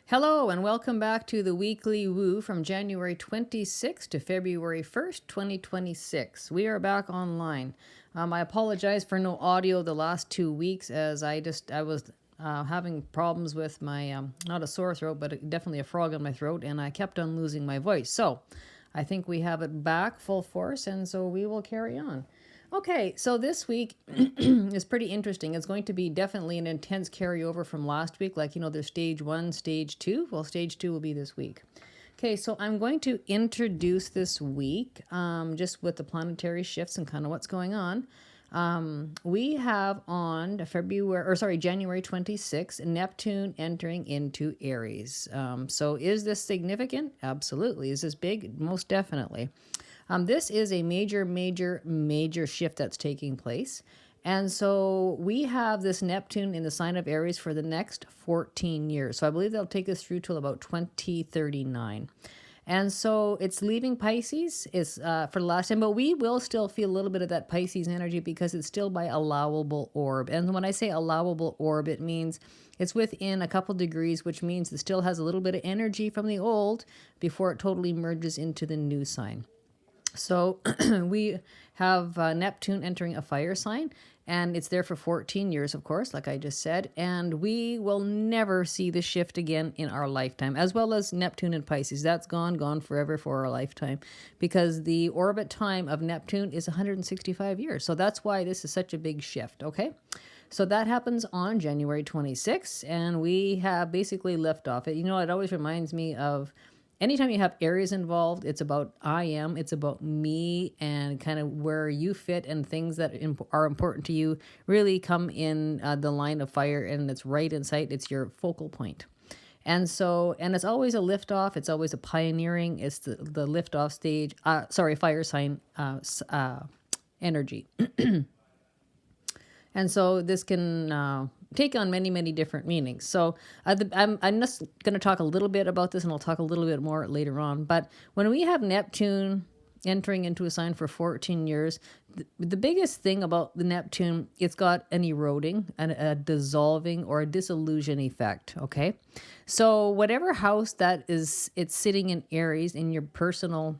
Hello and welcome back to the Weekly Woo from January 26th to February 1st, 2026. We are back online. I apologize for no audio the last 2 weeks as I was having problems with my, not a sore throat, but definitely a frog in my throat, and I kept on losing my voice. So I think we have it back full force, and so we will carry on. Okay, so this week is pretty interesting. It's going to be definitely an intense carryover from last week. Like, there's stage 1, stage 2. Well, stage 2 will be this week. Okay, so I'm going to introduce this week just with the planetary shifts and kind of what's going on. We have on January 26th, Neptune entering into Aries. So is this significant? Absolutely. Is this big? Most definitely. This is a major shift that's taking place. And so we have this Neptune in the sign of Aries for the next 14 years. So I believe that'll take us through till about 2039. And so it's leaving Pisces for the last time, but we will still feel a little bit of that Pisces energy because it's still by allowable orb. And when I say allowable orb, it means it's within a couple degrees, which means it still has a little bit of energy from the old before it totally merges into the new sign. So we have Neptune entering a fire sign, and it's there for 14 years, of course, like I just said, and we will never see the shift again in our lifetime, as well as Neptune and Pisces. That's gone forever for our lifetime, because the orbit time of Neptune is 165 years. So that's why this is such a big shift, okay? So that happens on January 26th, and we have basically left off. It always reminds me of anytime you have Aries involved, it's about it's about me, and kind of where you fit, and things that are important to you really come in the line of fire, and it's right in sight. It's your focal point. And it's always a liftoff. It's always a pioneering. It's the liftoff stage. Fire sign energy. And so this can take on many different meanings. So I'm just going to talk a little bit about this, and I'll talk a little bit more later on. But when we have Neptune entering into a sign for 14 years, the biggest thing about the Neptune, it's got an eroding, a dissolving, or a dissolution effect, okay? So whatever house it's sitting in Aries in your personal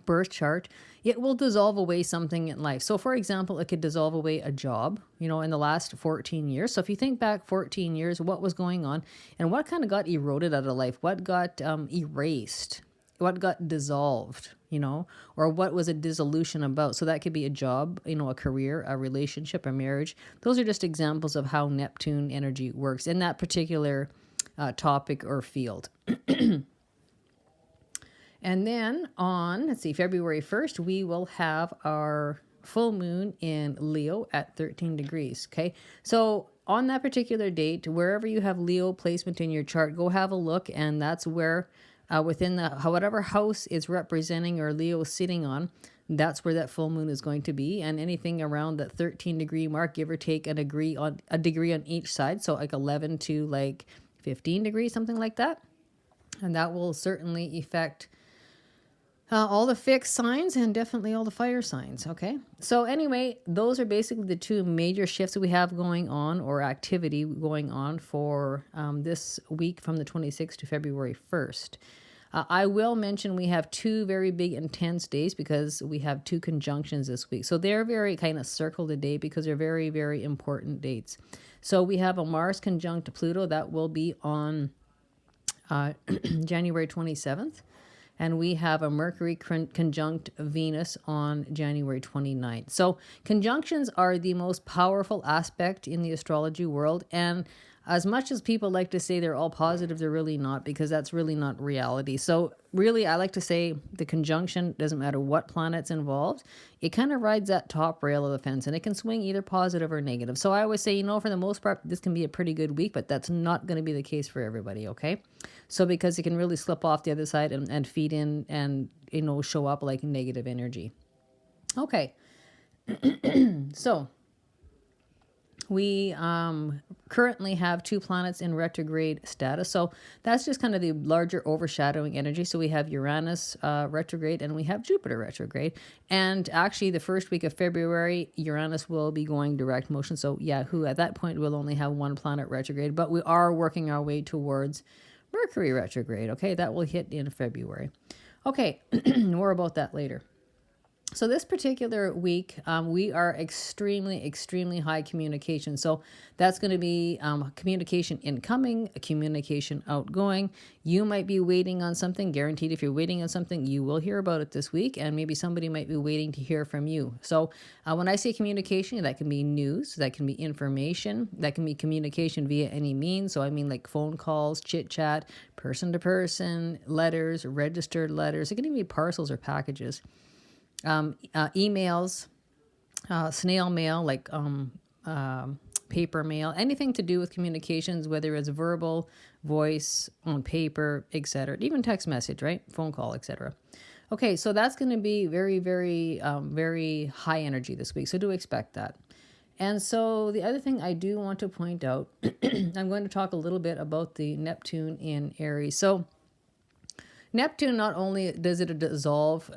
birth chart, it will dissolve away something in life. So for example, it could dissolve away a job, in the last 14 years. So if you think back 14 years, what was going on and what kind of got eroded out of life? What got erased? What got dissolved, or what was a dissolution about? So that could be a job, a career, a relationship, a marriage. Those are just examples of how Neptune energy works in that particular topic or field. And then on, February 1st, we will have our full moon in Leo at 13 degrees, okay? So on that particular date, wherever you have Leo placement in your chart, go have a look, and that's where within whatever house it's representing or Leo is sitting on, that's where that full moon is going to be. And anything around that 13 degree mark, give or take a degree on each side, so like 11 to like 15 degrees, something like that. And that will certainly affect all the fixed signs and definitely all the fire signs, okay? So anyway, those are basically the two major shifts that we have going on, or activity going on for this week from the 26th to February 1st. I will mention we have two very big intense days because we have two conjunctions this week. So they're very kind of circled a day because they're very, very important dates. So we have a Mars conjunct Pluto that will be on January 27th. And we have a Mercury conjunct Venus on January 29th. So conjunctions are the most powerful aspect in the astrology world. And as much as people like to say they're all positive, they're really not, because that's really not reality. So really, I like to say the conjunction, doesn't matter what planet's involved, it kind of rides that top rail of the fence, and it can swing either positive or negative. So I always say, for the most part, this can be a pretty good week, but that's not going to be the case for everybody, okay? So because it can really slip off the other side and feed in and, show up like negative energy. Okay. So we currently have two planets in retrograde status. So that's just kind of the larger overshadowing energy. So we have Uranus retrograde and we have Jupiter retrograde. And actually the first week of February, Uranus will be going direct motion. So at that point we'll only have one planet retrograde, but we are working our way towards Mercury retrograde. Okay, that will hit in February. Okay, more about that later. So this particular week, we are extremely high communication. So that's going to be communication incoming, communication outgoing. You might be waiting on something. Guaranteed, if you're waiting on something, you will hear about it this week, and maybe somebody might be waiting to hear from you. So when I say communication, that can be news, that can be information, that can be communication via any means. So I mean like phone calls, chit chat, person to person, letters, registered letters. It can even be parcels or packages. Emails, snail mail, like paper mail, anything to do with communications, whether it's verbal, voice, on paper, etc. Even text message, right? Phone call, etc. Okay, so that's going to be very high energy this week. So do expect that. And so the other thing I do want to point out, I'm going to talk a little bit about the Neptune in Aries. So Neptune, not only does it dissolve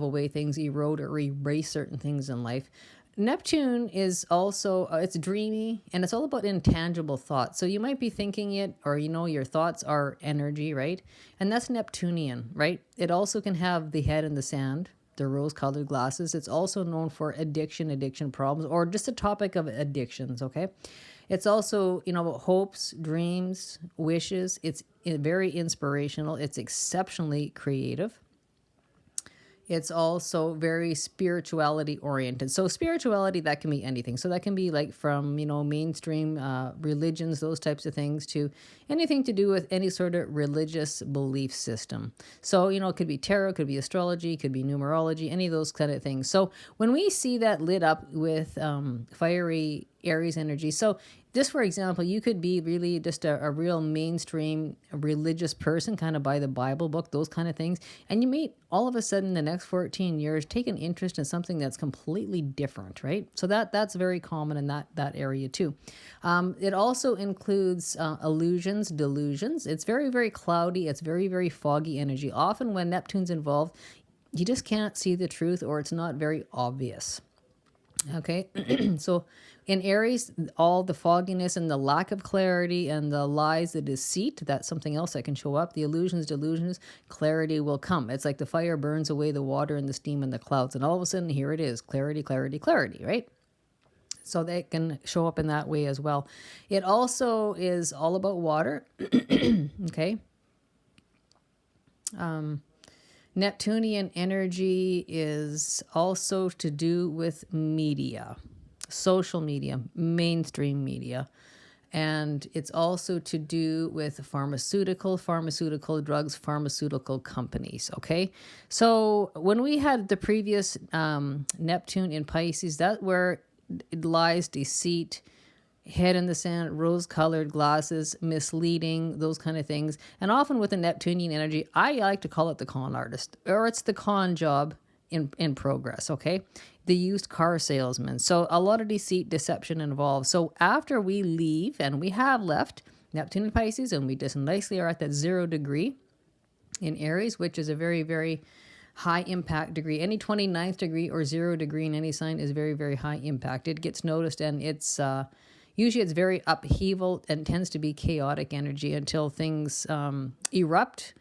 away things, erode or erase certain things in life, Neptune is also, it's dreamy, and it's all about intangible thoughts. So you might be thinking it, or your thoughts are energy, right? And that's Neptunian, right? It also can have the head in the sand, the rose-colored glasses. It's also known for addiction problems, or just a topic of addictions, okay? It's also, hopes, dreams, wishes. It's very inspirational. It's exceptionally creative. It's also very spirituality oriented. So spirituality, that can be anything. So that can be like from, mainstream religions, those types of things, to anything to do with any sort of religious belief system. So, it could be tarot, it could be astrology, it could be numerology, any of those kind of things. So when we see that lit up with fiery Aries energy, so just for example, you could be really just a real mainstream religious person, kind of by the Bible book, those kind of things. And you may all of a sudden the next 14 years take an interest in something that's completely different, right? So that's very common in that area too. It also includes illusions, delusions. It's very cloudy. It's very foggy energy. Often when Neptune's involved, you just can't see the truth, or it's not very obvious. Okay, so in Aries, all the fogginess and the lack of clarity and the lies, the deceit, that's something else that can show up. The illusions, delusions, clarity will come. It's like the fire burns away the water and the steam and the clouds. And all of a sudden, here it is, clarity, right? So they can show up in that way as well. It also is all about water. Okay. Neptunian energy is also to do with media, social media, mainstream media. And it's also to do with pharmaceutical drugs, pharmaceutical companies, okay? So when we had the previous Neptune in Pisces, that's where it lies deceit, head in the sand, rose-colored glasses, misleading, those kind of things. And often with the Neptunian energy, I like to call it the con artist, or it's the con job in progress, okay? The used car salesman. So a lot of deceit, deception involved. So after we leave, and we have left Neptune and Pisces, and we just nicely are at that 0 degree in Aries, which is a very high impact degree. Any 29th degree or 0 degree in any sign is very high impact. It gets noticed, and it's usually it's very upheaval and tends to be chaotic energy until things erupt,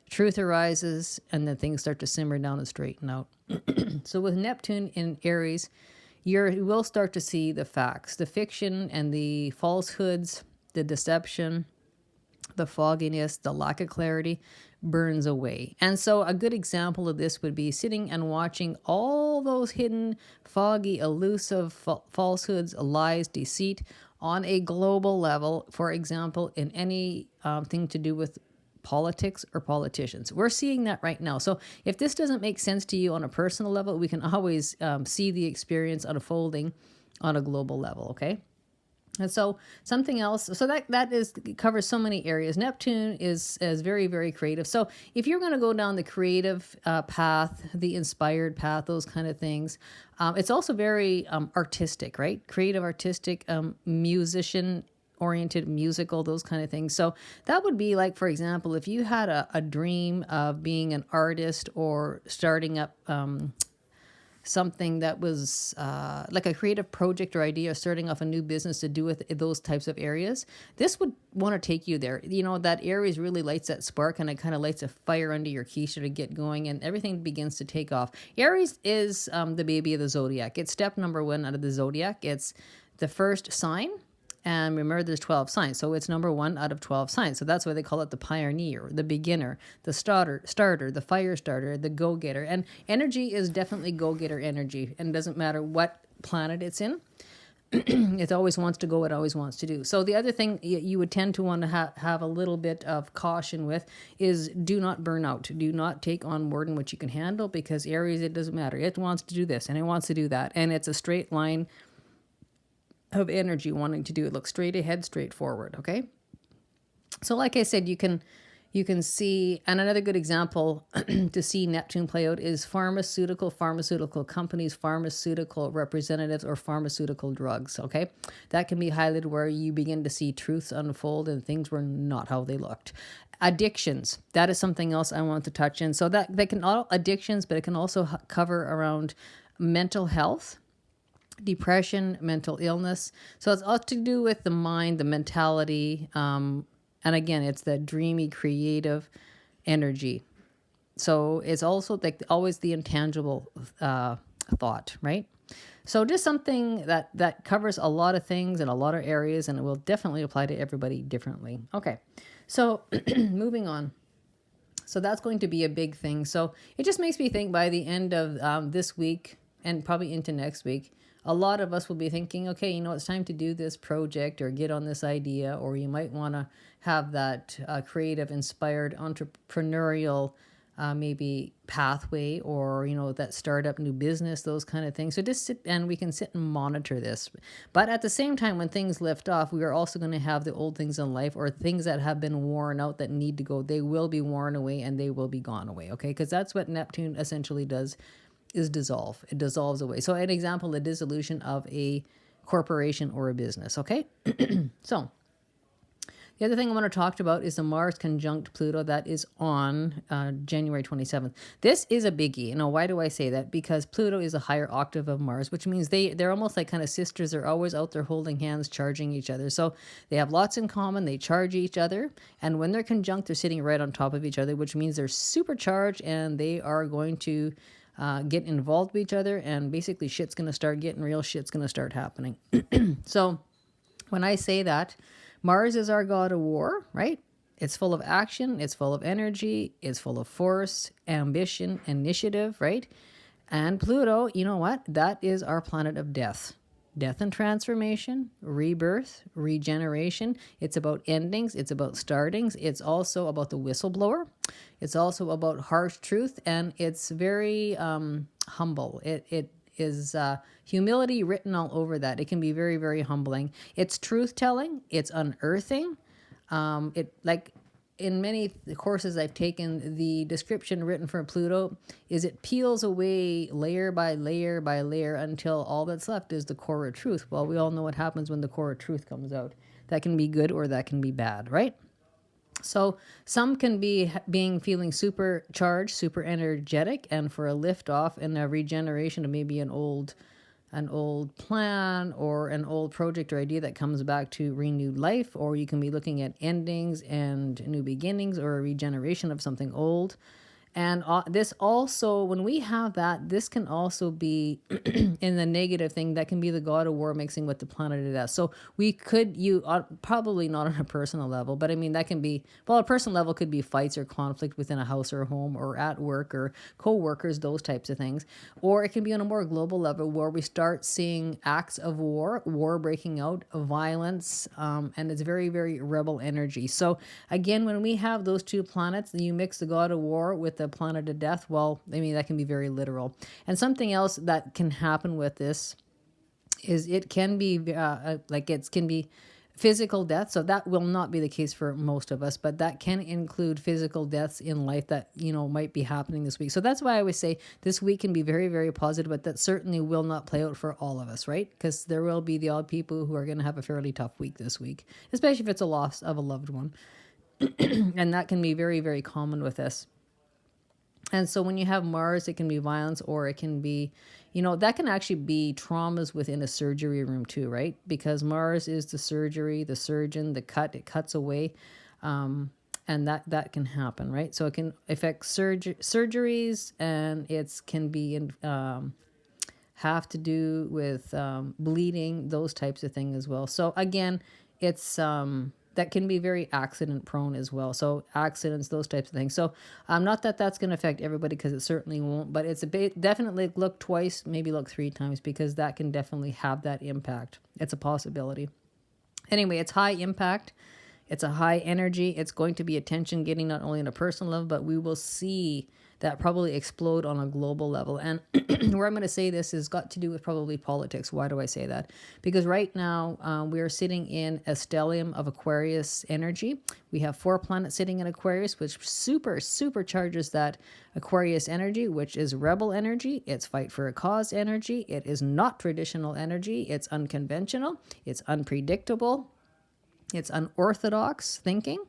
truth arises, and then things start to simmer down and straighten out. So with Neptune in Aries, you will start to see the facts, the fiction and the falsehoods, the deception, the fogginess, the lack of clarity burns away. And so a good example of this would be sitting and watching all those hidden, foggy, elusive falsehoods, lies, deceit on a global level, for example, in any thing to do with politics or politicians. We're seeing that right now. So if this doesn't make sense to you on a personal level, we can always see the experience unfolding on a global level, okay? And so something else, so that covers so many areas. Neptune is very creative. So if you're going to go down the creative path, the inspired path, those kind of things, it's also very artistic, right? Creative, artistic, musician oriented, musical, those kind of things. So that would be like, for example, if you had a dream of being an artist or starting up something that was like a creative project or idea, starting off a new business to do with those types of areas, this would want to take you there. You know, that Aries really lights that spark, and it kind of lights a fire under your quiche to get going, and everything begins to take off. Aries is the baby of the zodiac. It's step number 1 out of the zodiac. It's the first sign. And remember, there's 12 signs. So it's number 1 out of 12 signs. So that's why they call it the pioneer, the beginner, the starter, the fire starter, the go-getter. And energy is definitely go-getter energy. And it doesn't matter what planet it's in. It always wants to go, it always wants to do. So the other thing you would tend to want to have a little bit of caution with is do not burn out. Do not take on more than what you can handle, because Aries, it doesn't matter. It wants to do this and it wants to do that. And it's a straight line of energy wanting to do it. Look straight ahead, straight forward. Okay. So like I said, you can see, and another good example to see Neptune play out is pharmaceutical companies, pharmaceutical representatives, or pharmaceutical drugs. Okay. That can be highlighted where you begin to see truths unfold and things were not how they looked. Addictions. That is something else I want to touch in. So that they can all addictions, but it can also cover around mental health, depression, mental illness. So it's all to do with the mind, the mentality. And again, it's that dreamy, creative energy. So it's also like always the intangible thought, right? So just something that covers a lot of things in a lot of areas, and it will definitely apply to everybody differently. Okay, so moving on. So that's going to be a big thing. So it just makes me think by the end of this week and probably into next week, a lot of us will be thinking, okay, you know, it's time to do this project or get on this idea, or you might want to have that creative, inspired, entrepreneurial maybe pathway, or, you know, that startup new business, those kind of things. So just sit, and we can sit and monitor this. But at the same time, when things lift off, we are also going to have the old things in life, or things that have been worn out that need to go. They will be worn away and they will be gone away. Okay. Because that's what Neptune essentially does, is dissolve. It dissolves away. So an example, the dissolution of a corporation or a business. Okay. So the other thing I want to talk about is the Mars conjunct Pluto that is on January 27th. This is a biggie. You know, why do I say that? Because Pluto is a higher octave of Mars, which means they're almost like kind of sisters. They're always out there holding hands, charging each other. So they have lots in common. They charge each other. And when they're conjunct, they're sitting right on top of each other, which means they're supercharged and they are going to get involved with each other, and basically shit's going to start getting real, shit's going to start happening. So when I say that, Mars is our god of war, right? It's full of action, it's full of energy, it's full of force, ambition, initiative, right? And Pluto, you know what? That is our planet of death. Death and transformation, rebirth, regeneration. It's about endings. It's about startings. It's also about the whistleblower. It's also about harsh truth, and it's very humble. It is humility written all over that. It can be very, very humbling. It's truth telling. It's unearthing. It like in many courses I've taken, the description written for Pluto is it peels away layer by layer by layer until all that's left is the core of truth. Well, we all know what happens when the core of truth comes out. That can be good or that can be bad, right? So some can be feeling supercharged, super energetic, and for a lift off and a regeneration of maybe an old plan or an old project or idea that comes back to renewed life, or you can be looking at endings and new beginnings or a regeneration of something old. And this also, when we have that, this can also be in the negative thing. That can be the god of war mixing with the planet of death. So we could, probably not on a personal level, but I mean, that can be, well, a personal level could be fights or conflict within a house or a home or at work or co-workers, those types of things. Or it can be on a more global level where we start seeing acts of war breaking out, violence, and it's very, very rebel energy. So again, when we have those two planets, you mix the god of war with the planet of death, well, I mean, that can be very literal. And something else that can happen with this is it can be can be physical death. So that will not be the case for most of us, but that can include physical deaths in life that, might be happening this week. So that's why I always say this week can be very, very positive, but that certainly will not play out for all of us, right? Because there will be the odd people who are going to have a fairly tough week this week, especially if it's a loss of a loved one. And that can be very, very common with this. And so when you have Mars, it can be violence, or it can be, that can actually be traumas within a surgery room too, right? Because Mars is the surgery, the surgeon, the cut, it cuts away. And that can happen, right? So it can affect surgeries, and it can be have to do with bleeding, those types of things as well. So again, it's that can be very accident prone as well. So accidents, those types of things. So not that that's going to affect everybody, because it certainly won't, but it's definitely look twice, maybe look 3 times, because that can definitely have that impact. It's a possibility. Anyway, it's high impact. It's a high energy. It's going to be attention getting, not only on a personal level, but we will see that probably explode on a global level. And where I'm going to say this has got to do with probably politics. Why do I say that? Because right now we are sitting in a stellium of Aquarius energy. We have 4 planets sitting in Aquarius, which supercharges that Aquarius energy, which is rebel energy. It's fight for a cause energy. It is not traditional energy. It's unconventional. It's unpredictable. It's unorthodox thinking,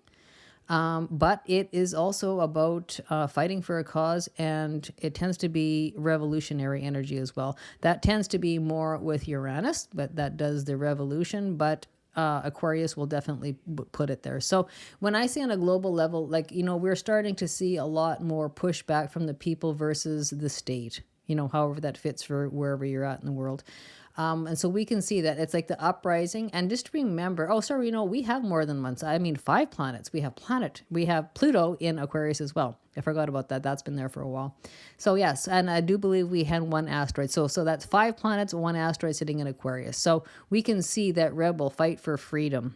but it is also about fighting for a cause, and it tends to be revolutionary energy as well. That tends to be more with Uranus, but that does the revolution, but Aquarius will definitely put it there. So when I say on a global level, we're starting to see a lot more pushback from the people versus the state, however that fits for wherever you're at in the world. And so we can see that it's like the uprising. And just remember, we have more than one. I mean, 5 planets. We have Pluto in Aquarius as well. I forgot about that. That's been there for a while. So yes, and I do believe we had 1 asteroid. So that's 5 planets, 1 asteroid sitting in Aquarius. So we can see that rebel fight for freedom.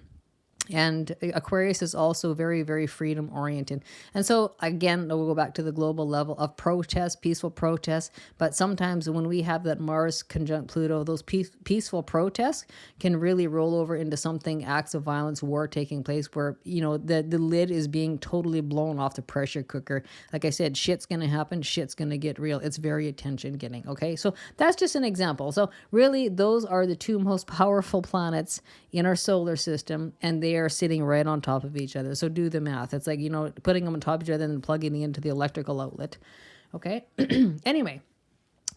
And Aquarius is also very, very freedom oriented. And so again, we'll go back to the global level of protest, peaceful protests. But sometimes when we have that Mars conjunct Pluto, those peaceful protests can really roll over into something, acts of violence, war taking place, where, the lid is being totally blown off the pressure cooker. Like I said, shit's going to happen. Shit's going to get real. It's very attention getting. Okay. So that's just an example. So really, those are the 2 most powerful planets in our solar system, and they are sitting right on top of each other. So do the math. It's like, putting them on top of each other and plugging it into the electrical outlet. Okay. Anyway,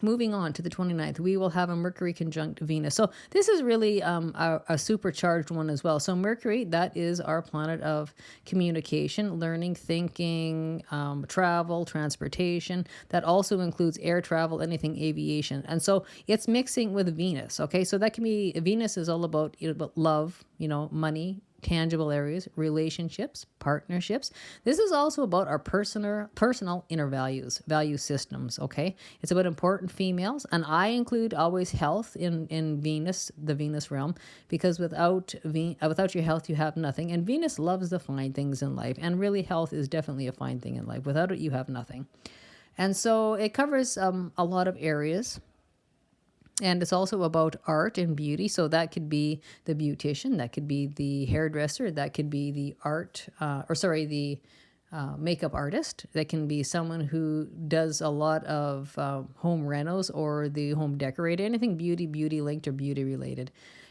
moving on to the 29th, we will have a Mercury conjunct Venus. So this is really a supercharged one as well. So Mercury, that is our planet of communication, learning, thinking, travel, transportation. That also includes air travel, anything aviation. And so it's mixing with Venus. Okay, so that can be, Venus is all about, love, money, tangible areas, relationships, partnerships. This is also about our personal inner value systems, okay? It's about important females, and I include always health in Venus, the Venus realm, because without your health, you have nothing. And Venus loves the fine things in life, and really health is definitely a fine thing in life. Without it, you have nothing. And so it covers a lot of areas. And it's also about art and beauty. So that could be the beautician, that could be the hairdresser, that could be the makeup artist. That can be someone who does a lot of home renos, or the home decorator, anything beauty linked or beauty related.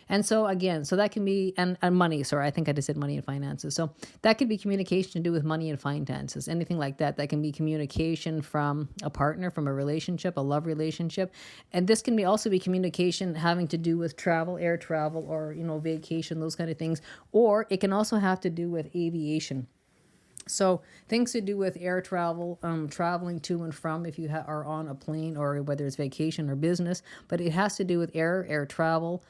And so again, so that can be, and money, sorry, I think I just said money and finances. So that could be communication to do with money and finances, anything like that. That can be communication from a partner, from a relationship, a love relationship. And this can also be communication having to do with travel, air travel, or, vacation, those kind of things. Or it can also have to do with aviation. So things to do with air travel, traveling to and from, if you are on a plane, or whether it's vacation or business, but it has to do with air travel,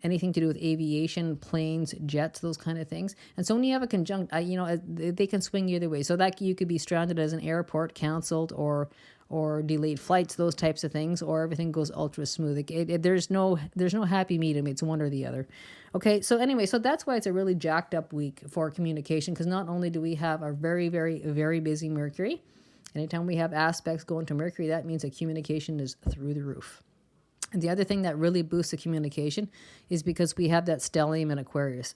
anything to do with aviation, planes, jets, those kind of things. And so when you have a conjunct, they can swing either way. So that you could be stranded as an airport, canceled, or delayed flights, those types of things, or everything goes ultra smooth. There's no happy medium. It's one or the other. Okay, so anyway, so that's why it's a really jacked up week for communication, because not only do we have a very, very, very busy Mercury, anytime we have aspects going to Mercury, that means that communication is through the roof. And the other thing that really boosts the communication is because we have that stellium in Aquarius.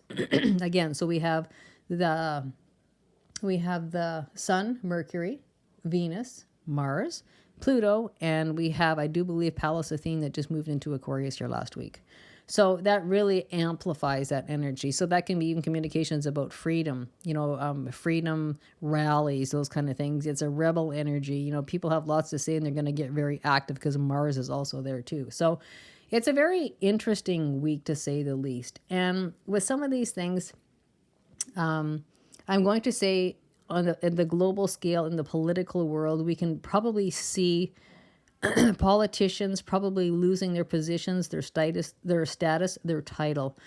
Again, so we have the Sun, Mercury, Venus, Mars, Pluto, and we have, I do believe, Pallas Athene that just moved into Aquarius here last week. So that really amplifies that energy. So that can be even communications about freedom, freedom rallies, those kind of things. It's a rebel energy. People have lots to say and they're going to get very active because Mars is also there too. So it's a very interesting week to say the least. And with some of these things, I'm going to say on the global scale, in the political world, we can probably see politicians probably losing their positions, their title,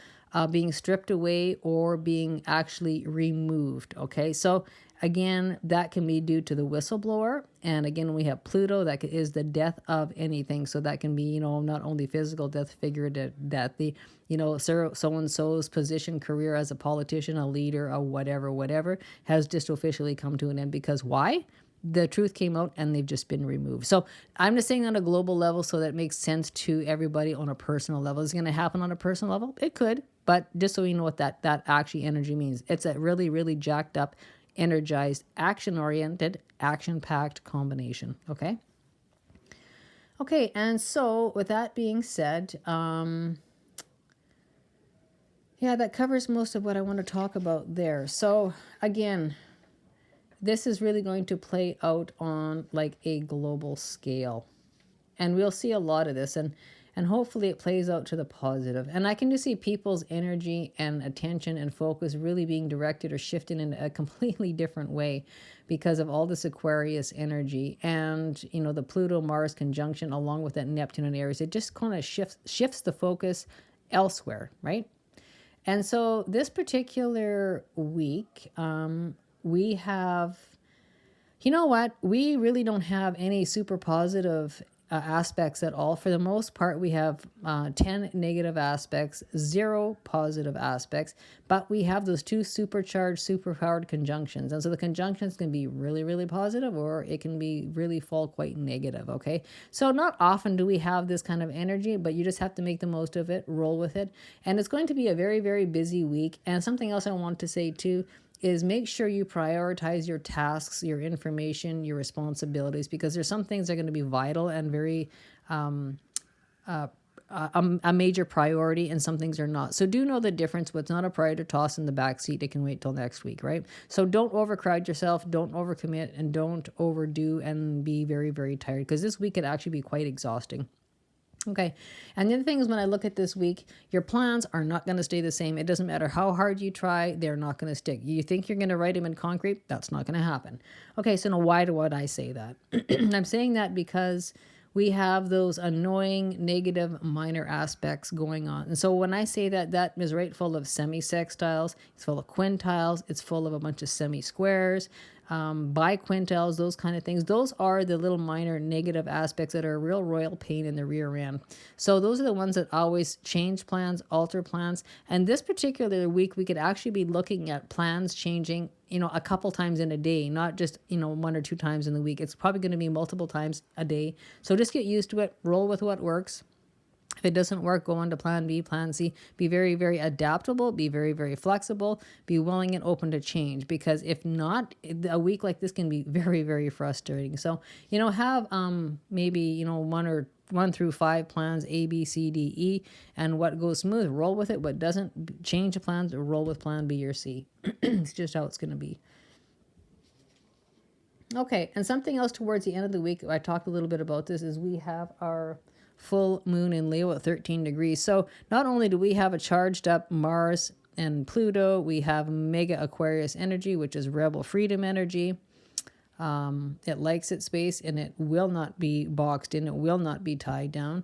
being stripped away or being actually removed. Okay, so again, that can be due to the whistleblower, and again, we have Pluto. That is the death of anything. So that can be, not only physical death, figurative death. The so and so's position, career as a politician, a leader, a whatever, has just officially come to an end. Because why? The truth came out and they've just been removed. So I'm just saying on a global level so that makes sense to everybody on a personal level. Is it going to happen on a personal level? It could, but just so you know what that actually energy means. It's a really, really jacked up, energized, action-oriented, action-packed combination. Okay? Okay, and so with that being said, that covers most of what I want to talk about there. So again, this is really going to play out on like a global scale. And we'll see a lot of this, and hopefully it plays out to the positive. And I can just see people's energy and attention and focus really being directed or shifted in a completely different way because of all this Aquarius energy and, the Pluto-Mars conjunction along with that Neptune and Aries. It just kind of shifts the focus elsewhere, right? And so this particular week, we have, we really don't have any super positive aspects at all. For the most part, we have 10 negative aspects, 0 positive aspects, but we have those 2 supercharged, superpowered conjunctions. And so the conjunctions can be really, really positive, or it can be really fall quite negative, okay? So not often do we have this kind of energy, but you just have to make the most of it, roll with it. And it's going to be a very, very busy week. And something else I want to say too, is make sure you prioritize your tasks, your information, your responsibilities, because there's some things that are going to be vital and very a major priority, and some things are not. So do know the difference. What's not a priority, toss in the back seat. It can wait till next week, right? So don't overcrowd yourself, don't overcommit, and don't overdo and be very, very tired, because this week could actually be quite exhausting. Okay. And the other thing is, when I look at this week, your plans are not going to stay the same. It doesn't matter how hard you try, they're not going to stick. You think you're going to write them in concrete? That's not going to happen. Okay. So now why would I say that? I'm saying that because we have those annoying negative minor aspects going on. And so when I say that, that is right full of semi-sextiles, it's full of quintiles, it's full of a bunch of semi-squares, biquintiles, those kind of things. Those are the little minor negative aspects that are a real royal pain in the rear end. So those are the ones that always change plans, alter plans. And this particular week, we could actually be looking at plans changing, a couple times in a day, not just, 1 or 2 times in the week. It's probably going to be multiple times a day. So just get used to it, roll with what works. If it doesn't work, go on to plan B, plan C. Be very, very adaptable. Be very, very flexible. Be willing and open to change. Because if not, a week like this can be very, very frustrating. So, have maybe, 1 through 5 plans, A, B, C, D, E. And what goes smooth, roll with it. What doesn't, change the plans or roll with plan B or C. It's just how it's going to be. Okay, and something else towards the end of the week, I talked a little bit about this, is we have our full moon in Leo at 13 degrees. So not only do we have a charged up Mars and Pluto, we have mega Aquarius energy, which is rebel freedom energy. It likes its space and it will not be boxed in. It will not be tied down.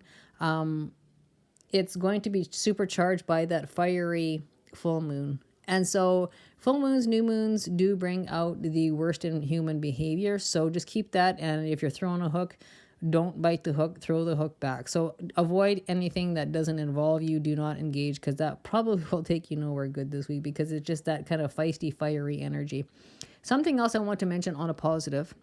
It's going to be supercharged by that fiery full moon. And so full moons, new moons do bring out the worst in human behavior. So just keep that. And if you're throwing a hook, don't bite the hook, throw the hook back. So avoid anything that doesn't involve you. Do not engage, because that probably will take you nowhere good this week, because it's just that kind of feisty, fiery energy. Something else I want to mention on a positive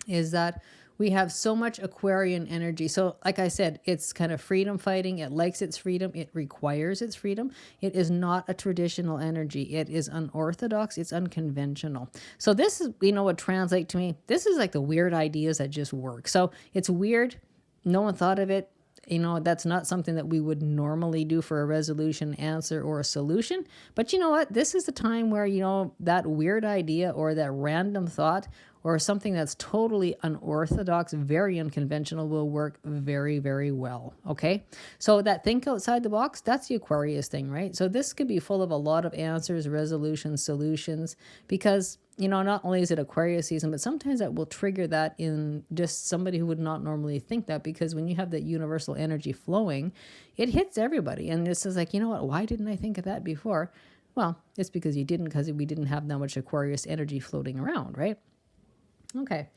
is that we have so much Aquarian energy. So like I said, it's kind of freedom fighting. It likes its freedom. It requires its freedom. It is not a traditional energy. It is unorthodox. It's unconventional. So this is, would translate to me, this is like the weird ideas that just work. So it's weird. No one thought of it. that's not something that we would normally do for a resolution, answer, or a solution. But you know what? This is the time where, that weird idea or that random thought or something that's totally unorthodox, very unconventional will work very, very well. Okay. So that think outside the box, that's the Aquarius thing, right? So this could be full of a lot of answers, resolutions, solutions, because not only is it Aquarius season, but sometimes that will trigger that in just somebody who would not normally think that, because when you have that universal energy flowing, it hits everybody. And this is like, you know what, why didn't I think of that before? Well, it's because you didn't, because we didn't have that much Aquarius energy floating around, right? Okay.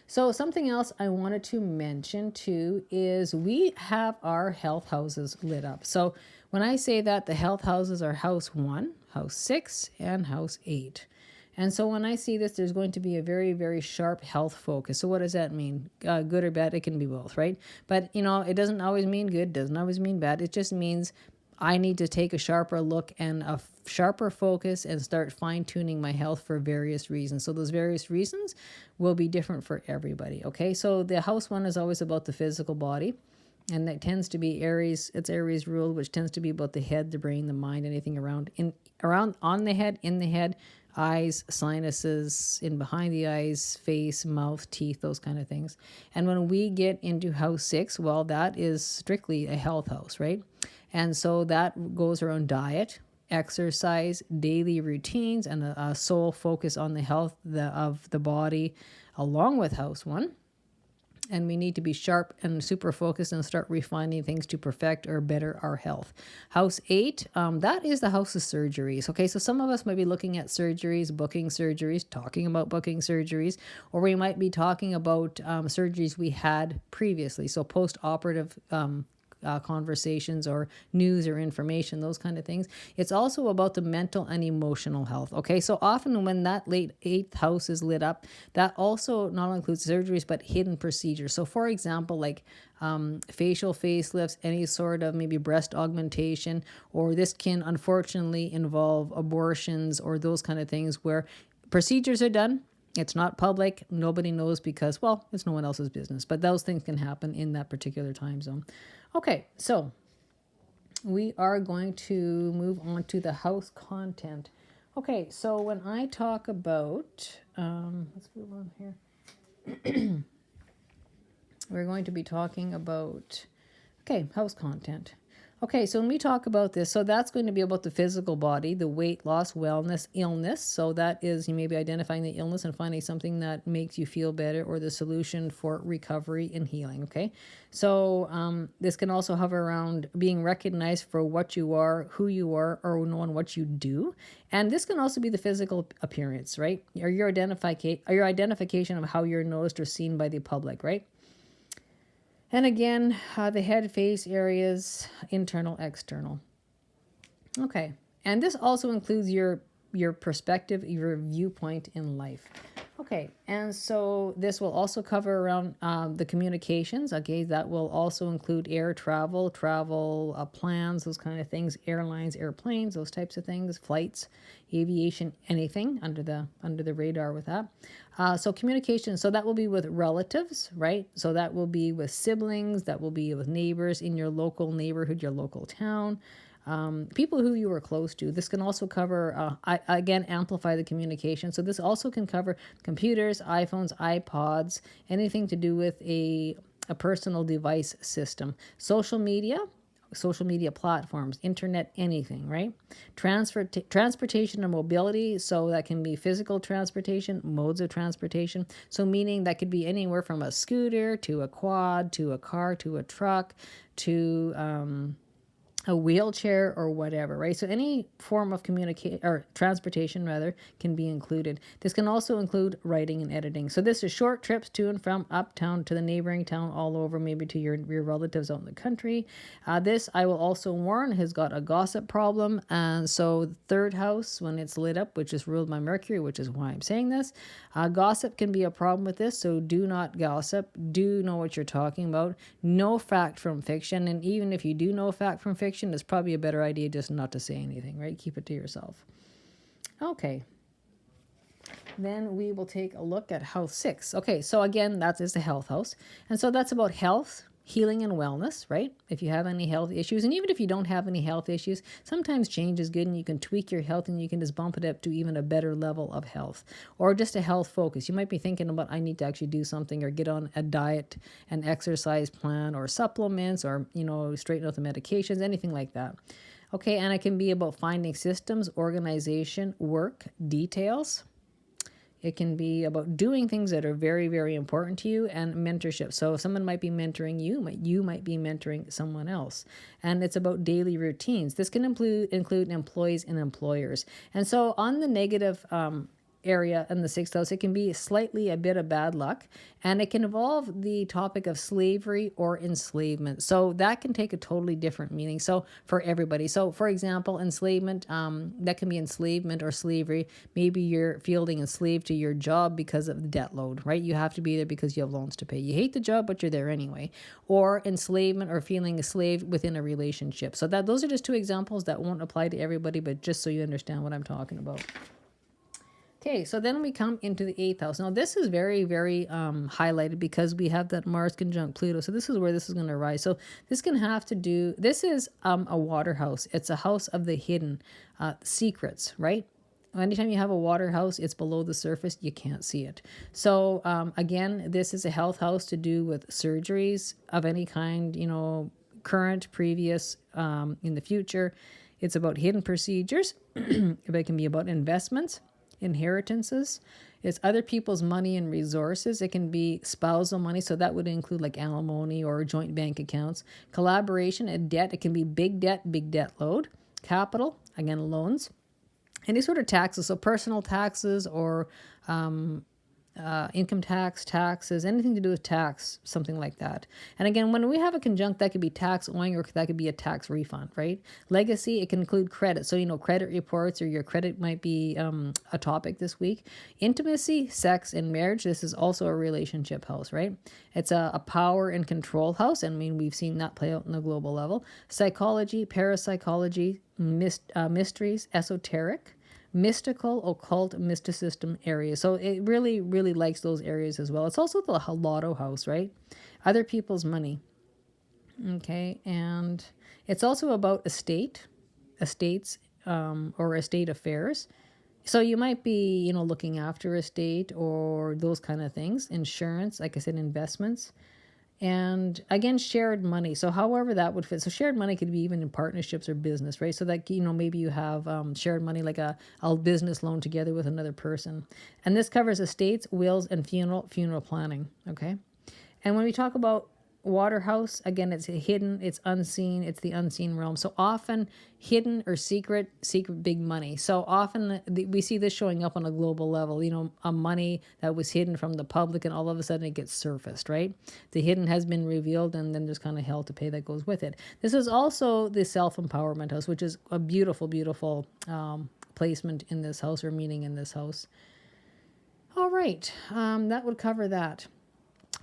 So something else I wanted to mention too is we have our health houses lit up. So when I say that, the health houses are house 1, house 6, and house 8. And so when I see this, there's going to be a very, very sharp health focus. So what does that mean? Good or bad? It can be both, right? But, it doesn't always mean good, doesn't always mean bad. It just means I need to take a sharper look and a sharper focus and start fine-tuning my health for various reasons. So those various reasons will be different for everybody, okay? So the house 1 is always about the physical body. And that tends to be Aries. It's Aries ruled, which tends to be about the head, the brain, the mind, anything around on the head, in the head, eyes, sinuses, in behind the eyes, face, mouth, teeth, those kind of things. And when we get into house 6, well, that is strictly a health house, right? And so that goes around diet, exercise, daily routines, and a sole focus on the health of the body, along with house 1. And we need to be sharp and super focused and start refining things to perfect or better our health. House 8, that is the house of surgeries. Okay, so some of us might be looking at surgeries, booking surgeries, talking about booking surgeries, or we might be talking about surgeries we had previously. So post-operative conversations or news or information, those kind of things. It's also about the mental and emotional health. Okay, so often when that late 8th house is lit up, that also not only includes surgeries but hidden procedures. So for example, like facial facelifts, any sort of maybe breast augmentation, or this can unfortunately involve abortions or those kind of things where procedures are done. It's not public. Nobody knows because, well, it's no one else's business. But those things can happen in that particular time zone. Okay, so we are going to move on to the house content. Okay, so when I talk about, let's move on here. We're going to be talking about, okay, house content. Okay, so when we talk about this, so that's going to be about the physical body, the weight loss, wellness, illness. So that is, you may be identifying the illness and finding something that makes you feel better or the solution for recovery and healing, okay? So this can also hover around being recognized for what you are, who you are, or knowing what you do. And this can also be the physical appearance, right? Or your identification of how you're noticed or seen by the public, right? And again, the head, face areas, internal, external. Okay, and this also includes your perspective, your viewpoint in life. Okay, and so this will also cover around the communications. Okay, that will also include air travel, plans, those kind of things, airlines, airplanes, those types of things, flights, aviation, anything under the radar with that. So communication, so that will be with relatives, right? So that will be with siblings, that will be with neighbors in your local neighborhood, your local town. People who you are close to. This can also cover, again, amplify the communication. So this also can cover computers, iPhones, iPods, anything to do with a personal device system. Social media platforms, internet, anything, right? Transportation and mobility. So that can be physical transportation, modes of transportation. So meaning that could be anywhere from a scooter to a quad to a car to a truck to a wheelchair or whatever, right? So any form of transportation rather can be included. This can also include writing and editing. So this is short trips to and from uptown to the neighboring town, all over, maybe to your relatives out in the country. This, I will also warn, has got a gossip problem. And so the 3rd house, when it's lit up, which is ruled by Mercury, which is why I'm saying this, gossip can be a problem with this. So do not gossip. Do know what you're talking about. Know fact from fiction. And even if you do know fact from fiction, it's probably a better idea just not to say anything, right? Keep it to yourself. Okay. Then we will take a look at house 6. Okay, so again, that is the health house. And so that's about health, healing and wellness, right? If you have any health issues, and even if you don't have any health issues, sometimes change is good and you can tweak your health and you can just bump it up to even a better level of health, or just a health focus. You might be thinking about, I need to actually do something or get on a diet, an exercise plan, or supplements, or, straighten out the medications, anything like that. Okay, and it can be about finding systems, organization, work, details. It can be about doing things that are very, very important to you, and mentorship. So someone might be mentoring you, you might be mentoring someone else. And it's about daily routines. This can include employees and employers. And so on the negative area in the sixth house, it can be slightly a bit of bad luck, and it can involve the topic of slavery or enslavement. So that can take a totally different meaning. So for everybody. So for example, enslavement, that can be enslavement or slavery. Maybe you're feeling enslaved to your job because of the debt load, right? You have to be there because you have loans to pay. You hate the job, but you're there anyway. Or enslavement or feeling a slave within a relationship. So those are just two examples that won't apply to everybody, but just so you understand what I'm talking about. Okay, so then we come into the 8th house. Now, this is very, very highlighted because we have that Mars conjunct Pluto. So this is where this is going to rise. So this can have to do, this is a water house. It's a house of the hidden secrets, right? Anytime you have a water house, it's below the surface. You can't see it. So again, this is a health house to do with surgeries of any kind, current, previous, in the future. It's about hidden procedures. It can be about investments, inheritances. It's other people's money and resources. It can be spousal money, so that would include like alimony or joint bank accounts. Collaboration and debt. It can be big debt load. Capital, again, loans. Any sort of taxes, so personal taxes or income taxes, anything to do with tax, something like that. And again, when we have a conjunct, that could be tax owing or that could be a tax refund, right? Legacy, it can include credit. So, credit reports or your credit might be a topic this week. Intimacy, sex, and marriage. This is also a relationship house, right? It's a power and control house. And we've seen that play out on the global level. Psychology, parapsychology, mysteries, esoteric, mystical, occult, mysticism areas. So it really, really likes those areas as well. It's also the lotto house, right? Other people's money. Okay, and it's also about estates, or estate affairs. So you might be, looking after estate or those kind of things. Insurance, like I said, investments. And again, shared money. So however that would fit. So shared money could be even in partnerships or business, right? So that, maybe you have shared money like a business loan together with another person. And this covers estates, wills, and funeral planning, okay? And when we talk about Waterhouse, again, it's hidden, it's unseen, it's the unseen realm. So often hidden or secret big money. So often we see this showing up on a global level, a money that was hidden from the public and all of a sudden it gets surfaced, right? The hidden has been revealed and then there's kind of hell to pay that goes with it. This is also the self-empowerment house, which is a beautiful, beautiful placement in this house or meaning in this house. All right, that would cover that.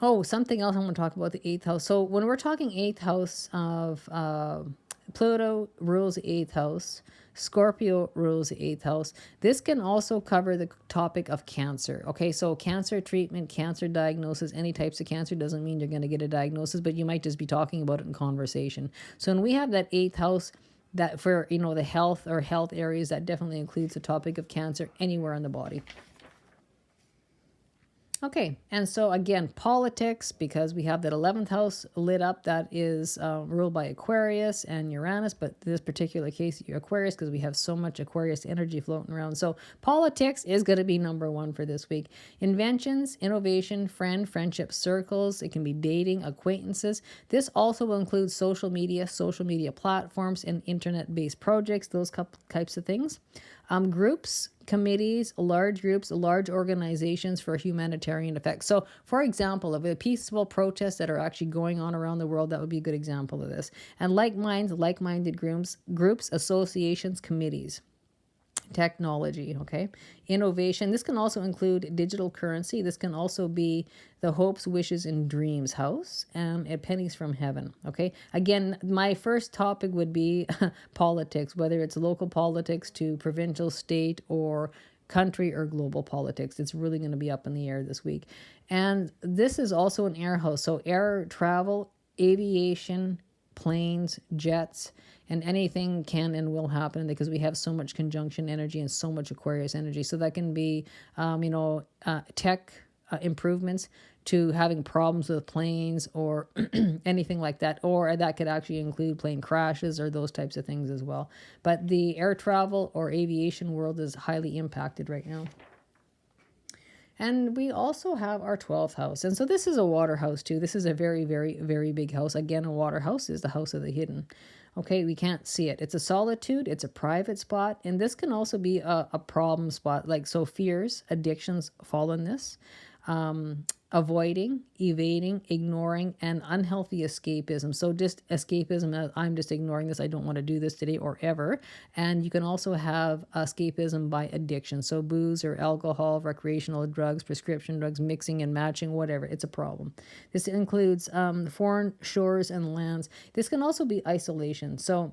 Oh, something else I want to talk about, the 8th house. So when we're talking 8th house of Pluto rules the 8th house, Scorpio rules the 8th house. This can also cover the topic of cancer. Okay, so cancer treatment, cancer diagnosis, any types of cancer doesn't mean you're going to get a diagnosis, but you might just be talking about it in conversation. So when we have that 8th house, that for, the health or health areas, that definitely includes the topic of cancer anywhere in the body. Okay, and so again, politics, because we have that 11th house lit up, that is ruled by Aquarius and Uranus, but this particular case, Aquarius, because we have so much Aquarius energy floating around. So politics is going to be number one for this week. Inventions, innovation, friendship circles. It can be dating, acquaintances. This also will include social media platforms, and internet-based projects, those types of things. Groups, committees, large organizations for humanitarian effects. So, for example, of the peaceful protests that are actually going on around the world, that would be a good example of this. And like-minded groups, associations, committees. Technology, okay? Innovation. This can also include digital currency. This can also be the hopes, wishes, and dreams house, and pennies from heaven, okay? Again, my first topic would be politics, whether it's local politics to provincial, state, or country or global politics. It's really going to be up in the air this week. And this is also an air house. So air travel, aviation, planes, jets, and anything can and will happen because we have so much conjunction energy and so much Aquarius energy. So that can be, tech improvements to having problems with planes or anything like that. Or that could actually include plane crashes or those types of things as well. But the air travel or aviation world is highly impacted right now. And we also have our 12th house. And so this is a water house too. This is a very, very, very big house. Again, a water house is the house of the hidden. Okay, we can't see it. It's a solitude. It's a private spot. And this can also be a problem spot. Like, so fears, addictions fall in this. Avoiding, evading, ignoring, and unhealthy escapism. So just escapism, I'm just ignoring this. I don't want to do this today or ever. And you can also have escapism by addiction. So booze or alcohol, recreational drugs, prescription drugs, mixing and matching, whatever. It's a problem. This includes foreign shores and lands. This can also be isolation. So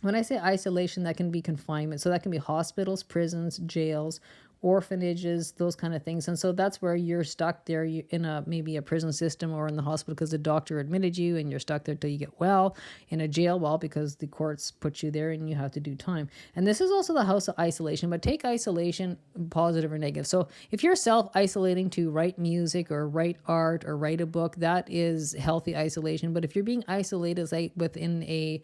when I say isolation, that can be confinement. So that can be hospitals, prisons, jails, orphanages, those kind of things. And so that's where you're stuck there in maybe a prison system or in the hospital because the doctor admitted you and you're stuck there till you get well, in a jail well because the courts put you there and you have to do time. And this is also the house of isolation, but take isolation positive or negative. So if you're self-isolating to write music or write art or write a book, that is healthy isolation. But if you're being isolated, say within a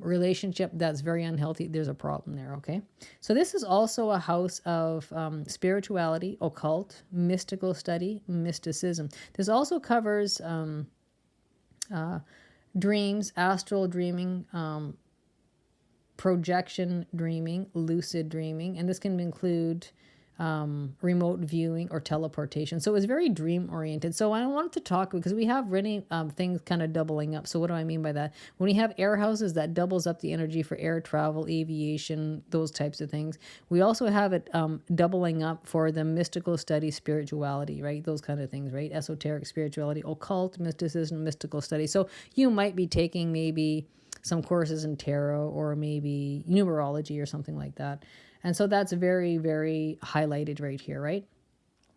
relationship that's very unhealthy, there's a problem there. Okay, so this is also a house of spirituality, occult, mystical study, mysticism. This also covers dreams, astral dreaming, projection dreaming, lucid dreaming, and this can include remote viewing or teleportation. So it's very dream oriented. So I wanted to talk because we have really things kind of doubling up. So what do I mean by that? When you have air houses, that doubles up the energy for air travel, aviation, those types of things. We also have it doubling up for the mystical study, spirituality, right? Those kind of things, right? Esoteric spirituality, occult, mysticism, mystical study. So you might be taking maybe some courses in tarot or maybe numerology or something like that. And so that's very, very highlighted right here, right?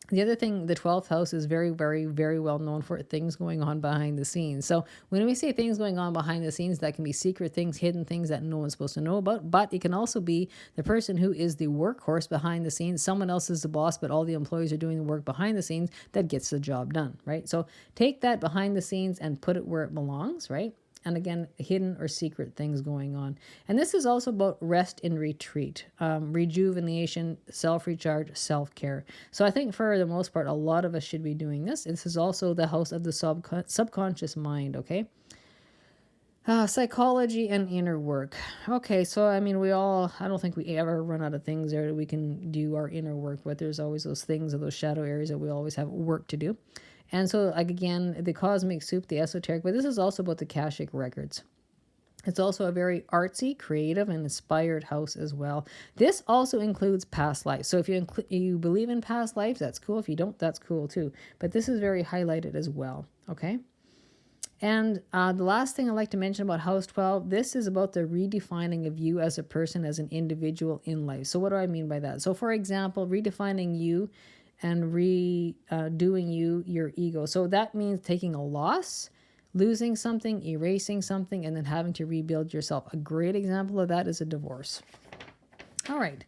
The other thing, the 12th house is very, very, very well known for things going on behind the scenes. So when we say things going on behind the scenes, that can be secret things, hidden things that no one's supposed to know about. But it can also be the person who is the workhorse behind the scenes. Someone else is the boss, but all the employees are doing the work behind the scenes that gets the job done, right? So take that behind the scenes and put it where it belongs, right? And again, hidden or secret things going on. And this is also about rest and retreat, rejuvenation, self-recharge, self-care. So I think for the most part, a lot of us should be doing this. This is also the house of the subconscious mind, okay? Psychology and inner work. Okay, so I mean, I don't think we ever run out of things there that we can do our inner work with. There's always those things or those shadow areas that we always have work to do. And so, like, again, the cosmic soup, the esoteric, but this is also about the Akashic records. It's also a very artsy, creative, and inspired house as well. This also includes past lives. So if you believe in past lives, that's cool. If you don't, that's cool too. But this is very highlighted as well, okay? And the last thing I'd like to mention about House 12, this is about the redefining of you as a person, as an individual in life. So what do I mean by that? So for example, redefining you and redoing your ego. So that means taking a loss, losing something, erasing something, and then having to rebuild yourself. A great example of that is a divorce. All right.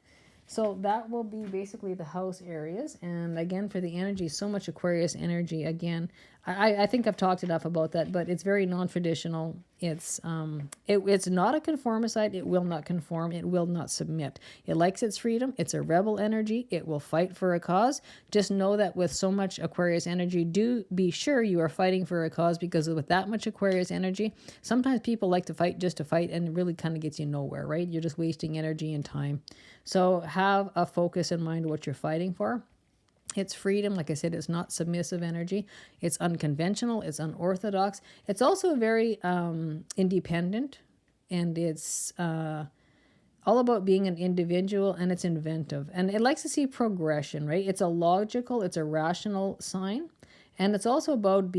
So that will be basically the house areas. And again, for the energy, so much Aquarius energy. Again, I think I've talked enough about that, but it's very non-traditional. It's not a conformicide. It will not conform. It will not submit. It likes its freedom. It's a rebel energy. It will fight for a cause. Just know that with so much Aquarius energy, do be sure you are fighting for a cause, because with that much Aquarius energy, sometimes people like to fight just to fight, and it really kind of gets you nowhere, right? You're just wasting energy and time. So have a focus in mind what you're fighting for. It's freedom. Like I said, it's not submissive energy. It's unconventional. It's unorthodox. It's also very independent, and it's all about being an individual, and it's inventive. And it likes to see progression, right? It's a rational sign. And it's also about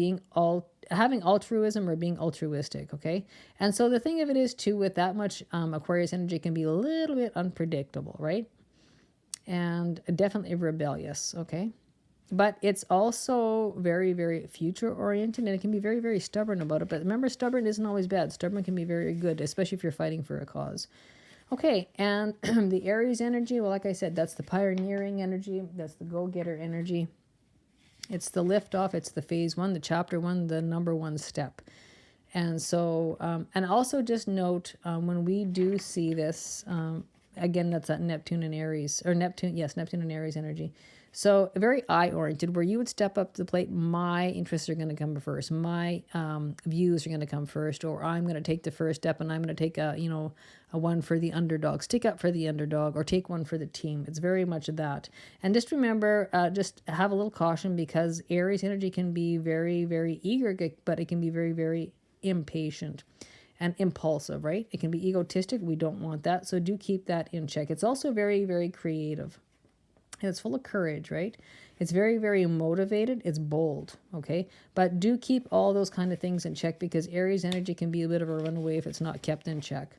having altruism or being altruistic, okay? And so the thing of it is, too, with that much Aquarius energy, can be a little bit unpredictable, right? And definitely rebellious, okay? But it's also very, very future oriented, and it can be very, very stubborn about it. But remember, stubborn isn't always bad. Stubborn can be very good, especially if you're fighting for a cause. Okay, and the Aries energy, well, like I said, that's the pioneering energy. That's the go-getter energy. It's the liftoff. It's the phase one, the chapter one, the number one step. And so, and also just note when we do see this, again, that's that Neptune and Aries, or Neptune, yes, Neptune and Aries energy. So very eye-oriented, where you would step up to the plate. My interests are going to come first. My views are going to come first, or I'm going to take the first step, and I'm going to take a one for the underdog. Stick up for the underdog, or take one for the team. It's very much that. And just remember, just have a little caution, because Aries energy can be very, very eager, but it can be very, very impatient and impulsive, right? It can be egotistic. We don't want that. So do keep that in check. It's also very, very creative. And it's full of courage, right? It's very, very motivated. It's bold, okay? But do keep all those kind of things in check, because Aries energy can be a bit of a runaway if it's not kept in check.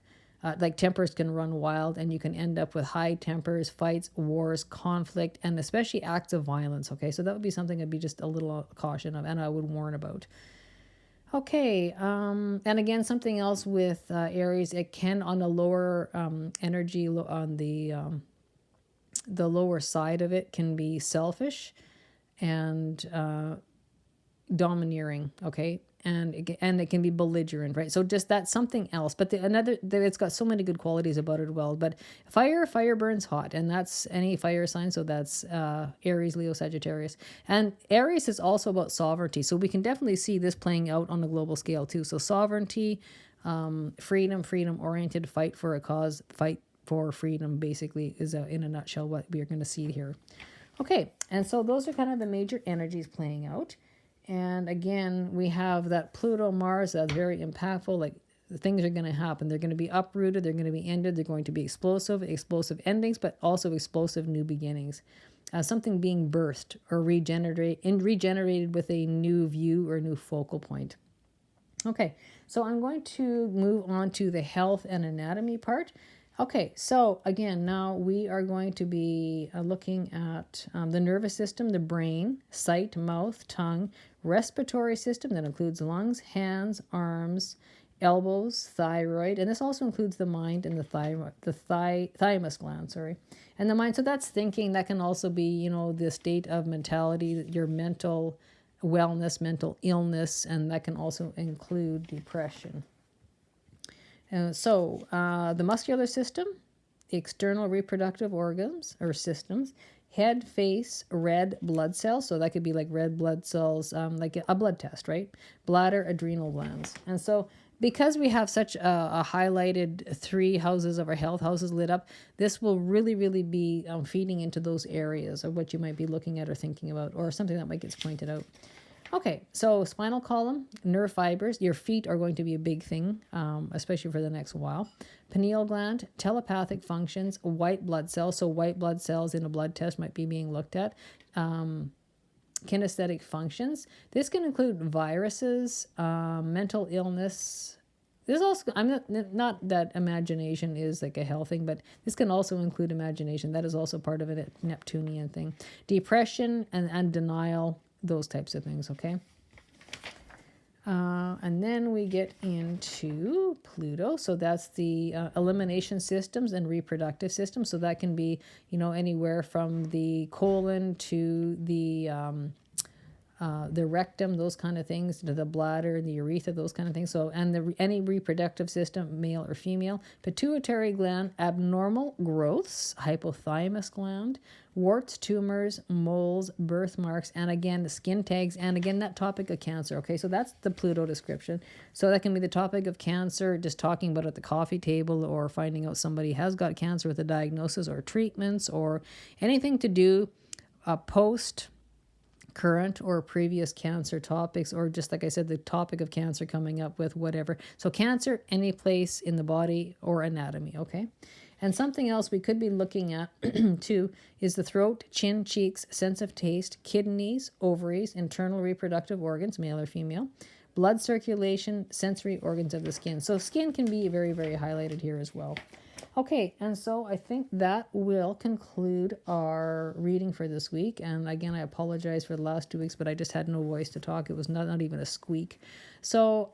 Like tempers can run wild, and you can end up with high tempers, fights, wars, conflict, and especially acts of violence, okay? So that would be something I'd be just a little caution of, and I would warn about. Okay, and again, something else with Aries, it can, on the lower energy, on the lower side of it, can be selfish and domineering, okay? And it can be belligerent, right? So just that's something else. But it's got so many good qualities about it as well. But fire burns hot, and that's any fire sign. So that's Aries, Leo, Sagittarius. And Aries is also about sovereignty. So we can definitely see this playing out on a global scale too. So sovereignty, freedom-oriented, fight for a cause, fight for freedom, basically, is in a nutshell what we're going to see here. Okay, and so those are kind of the major energies playing out. And again, we have that Pluto, Mars, that's very impactful. Like, things are going to happen. They're going to be uprooted. They're going to be ended. They're going to be explosive endings, but also explosive new beginnings. Something being birthed or regenerated with a new view or new focal point. Okay, so I'm going to move on to the health and anatomy part. Okay, so again, now we are going to be looking at the nervous system, the brain, sight, mouth, tongue, respiratory system that includes lungs, hands, arms, elbows, thyroid, and this also includes the mind and the thymus gland, and the mind. So that's thinking. That can also be, the state of mentality, your mental wellness, mental illness, and that can also include depression. The muscular system, the external reproductive organs or systems, head, face, red blood cells. So that could be like red blood cells, like a blood test, right? Bladder, adrenal glands. And so because we have such a highlighted 3 houses of our health, houses lit up, this will really, really be feeding into those areas of what you might be looking at or thinking about, or something that might get pointed out. Okay, so spinal column, nerve fibers, your feet are going to be a big thing, especially for the next while. Pineal gland, telepathic functions, white blood cells. So white blood cells in a blood test might be being looked at. Kinesthetic functions. This can include viruses, mental illness. This also, I'm not that imagination is like a health thing, but this can also include imagination. That is also part of it, a Neptunian thing. Depression and denial. Those types of things, okay? And then we get into Pluto. So that's the elimination systems and reproductive systems. So that can be, anywhere from the colon to the rectum, those kind of things, to the bladder, the urethra, those kind of things. So, and any reproductive system, male or female. Pituitary gland, abnormal growths, hypothalamus gland, warts, tumors, moles, birthmarks, and again, the skin tags, and again, that topic of cancer. Okay, so that's the Pluto description. So that can be the topic of cancer, just talking about it at the coffee table, or finding out somebody has got cancer with a diagnosis or treatments, or anything to do post current or previous cancer topics, or just like I said, the topic of cancer coming up with whatever. So cancer, any place in the body or anatomy, okay? And something else we could be looking at too is the throat, chin, cheeks, sense of taste, kidneys, ovaries, internal reproductive organs, male or female, blood circulation, sensory organs of the skin. So skin can be very, very highlighted here as well. Okay, and so I think that will conclude our reading for this week. And again, I apologize for the last 2 weeks, but I just had no voice to talk. It was not even a squeak. So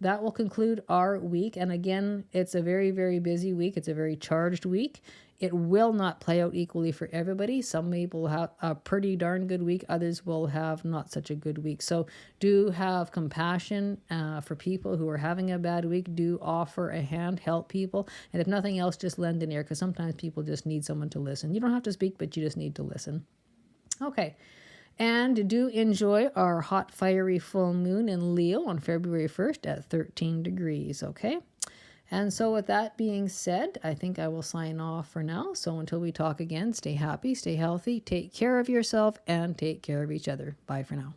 that will conclude our week. And again, it's a very, very busy week. It's a very charged week. It will not play out equally for everybody. Some people have a pretty darn good week. Others will have not such a good week. So do have compassion for people who are having a bad week. Do offer a hand, help people. And if nothing else, just lend an ear, because sometimes people just need someone to listen. You don't have to speak, but you just need to listen. Okay. And do enjoy our hot, fiery full moon in Leo on February 1st at 13 degrees. Okay. And so with that being said, I think I will sign off for now. So until we talk again, stay happy, stay healthy, take care of yourself, and take care of each other. Bye for now.